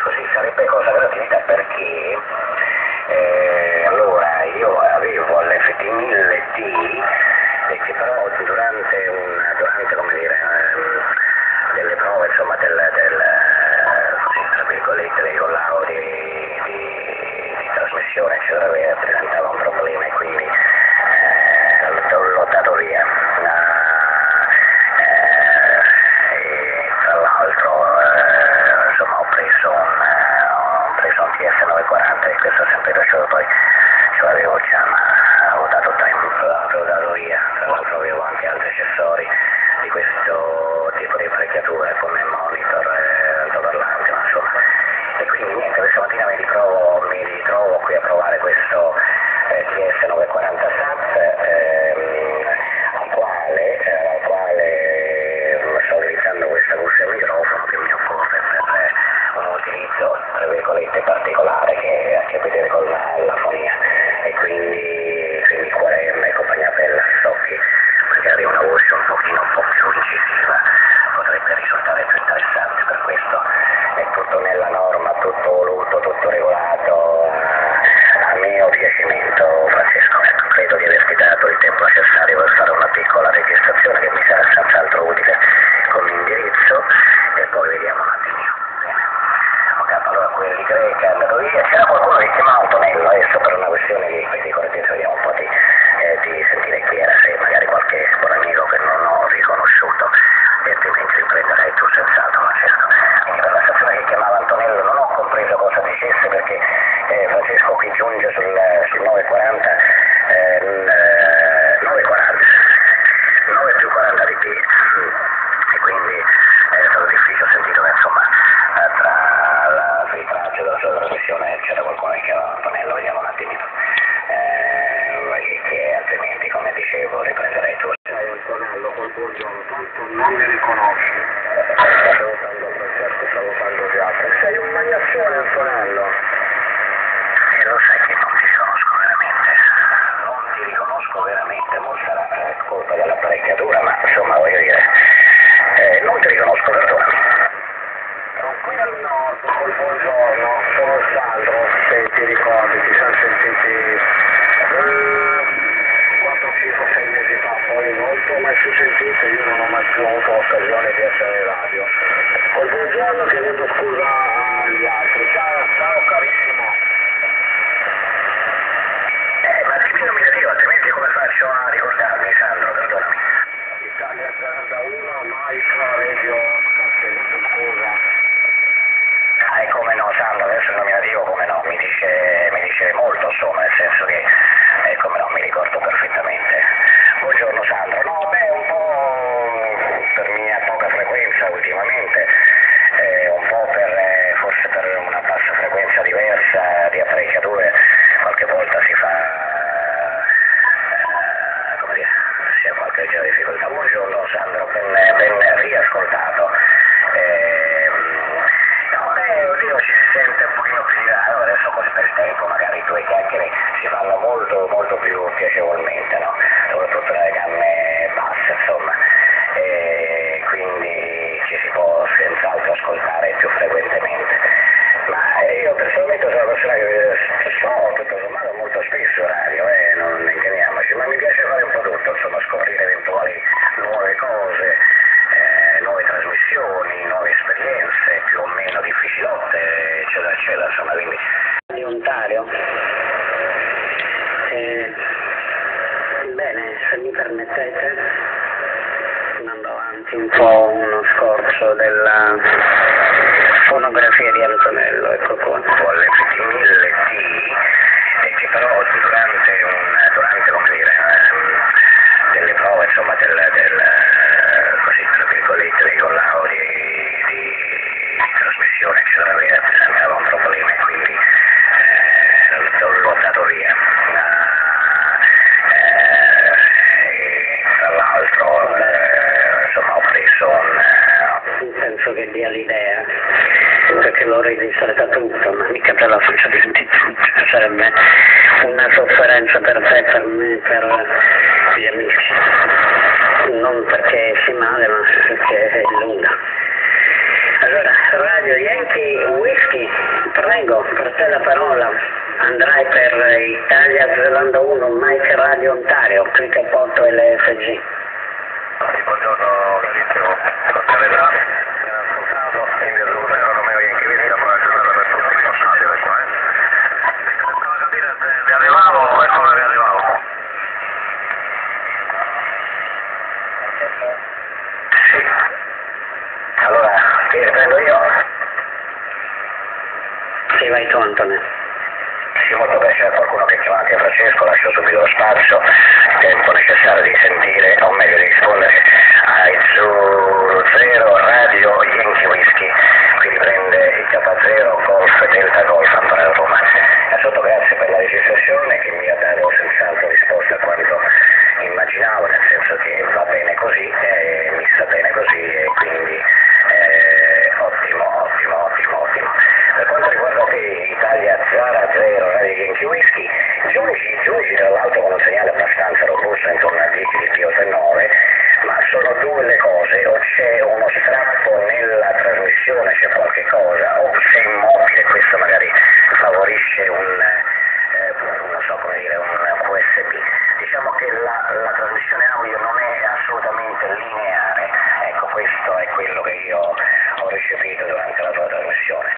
così sarebbe cosa gratuita perché allora io avevo l'FT1000T che però durante come dire, delle prove insomma così, tra virgolette dei collaudi di trasmissione eccetera presentava un problema e quindi l'ho dato via. E tra l'altro insomma ho preso un TS940 e questo è sempre piaciuto, poi ce l'avevo già ma ho dato tempo, l'ho dato via, tra l'altro avevo anche altri accessori di questo tipo di apparecchiature come monitor, altoparlanti, insomma. E quindi niente, questa mattina mi ritrovo qui a provare questo TS940 SAT al quale sto utilizzando questa cuffia microfono che mi occorre per un utilizzo tra virgolette particolare che ha a che vedere con la fonia e quindi QRM e compagnia bella, so che magari una voce un po' più incisiva potrebbe risultare più interessante, per questo è tutto nella norma, tutto voluto, tutto regolato a mio piacimento, Francesco. Ecco, credo di averti dato il tempo necessario per fare una piccola registrazione che mi sarà senz'altro utile come indirizzo e poi vediamo un attimino. Bene. Ok, allora quello di Greca è andato via, c'era qualcuno che chiamava Antonello adesso per una questione di correttezza, vediamo un po' di sentire chi era, se magari qualche buon amico che non ho riconosciuto e altrimenti riprenderei tu senz'altro, Francesco. Quindi per la stazione che chiamava Antonello non ho compreso cosa dicesse perché Francesco qui giunge sul 940 9 più 40 dB e quindi è stato difficile, ho sentito che insomma tra la filtraggio della sua trasmissione c'era qualcuno che chiamava Antonello, vediamo un attimino che altrimenti come dicevo riprenderei tu. Antonello col buongiorno, tanto non mi riconosci. Stavo facendo teatro. Sei un magnazzone Antonello. E lo sai che non ti riconosco veramente. Non ti riconosco veramente, non sarà colpa dell'apparecchiatura, ma insomma voglio dire, non ti riconosco, perdonami. Qui al nord, col buongiorno, sono Sandro, se ti ricordi, ti siamo sentiti 4-5-6 mesi fa, poi non ti ho mai più sentito, io non ho mai più avuto occasione di essere in radio. Col buongiorno chiedendo scusa agli altri. Ciao carissimo. Ma dimmi il nominativo, altrimenti come faccio a ricordarmi, Sandro, perdonami. Italia 01, Mike Radio, scusa. E come no, Sandro, adesso il nominativo come no, mi dice molto, insomma, nel senso che come no, mi ricordo perfettamente. Buongiorno Sandro, no, beh, un po' per mia poca frequenza ultimamente, un po' forse per una bassa frequenza diversa di apparecchiature, qualche volta si fa, come dire, si ha qualche leggera difficoltà. Buongiorno Sandro, ben riascoltato. Oddio, ci si sente un pochino più di là, adesso col tempo magari due chiacchiere si fanno molto più piacevolmente, no? Soprattutto nelle gamme basse, insomma, e quindi ci si può senz'altro ascoltare più frequentemente. Ma io personalmente sono una persona che so tutto sommato molto spesso radio, non inganniamoci, ma mi piace fare un po' tutto, insomma, scoprire eventuali nuove cose, nuove trasmissioni, nuove esperienze, più o meno difficilotte, eccetera, insomma, quindi. Di Ontario. Bene, se mi permettete, andando avanti un po' uno scorcio della fonografia di Antonello, ecco qua. l'FT1000T che però durante come dire, delle prove, insomma, così tra virgolette dei collaudi di trasmissione eccetera presentava un problema e quindi l'ho dato via. Tra l'altro insomma ho preso un senso che dia l'idea perché l'ho registrata tutto, ma mica te la faccio di tutto, sarebbe una sofferenza per te, per me, per gli amici, non perché si male ma perché è lunga. Allora, Radio Yankee Whiskey Prego, per te la parola. Andrai per Italia Zelanda 1, Mike Radio Ontario, qui Capotto LFG. Buongiorno, carissimo. Telegram. India Zulu Romeo Yankee Whiskey, buona giornata per tutti, passate qua, Stavo a capire se vi arrivavo e come vi arrivavo. Sì. Allora, chi riprendo io? Sì, vai tu Antonio. Sì, molto bene, c'è qualcuno che chiama anche Francesco, lascio subito lo spazio, il tempo necessario di sentire, o meglio di rispondere ai Zulu 0 Radio Yankee Whiskey, quindi prende il K0 Golf Delta Golf Antonio Roma. Innanzitutto grazie per la registrazione che mi ha dato senz'altro risposta a quanto immaginavo, nel senso che va bene così, mi sta bene così e quindi ottimo. Per quanto riguarda te, Italia Zara 0 Radio Yankee Whiskey, giungi tra l'altro con un segnale abbastanza robusto intorno a 10 di PO39, ma sono due le cose, o c'è uno strappo nella trasmissione, c'è qualche cosa, o sei immobile, questo magari favorisce non so come dire, un QSB. Diciamo che la trasmissione audio non è assolutamente lineare, ecco questo è quello che io ho ricevuto durante la tua trasmissione.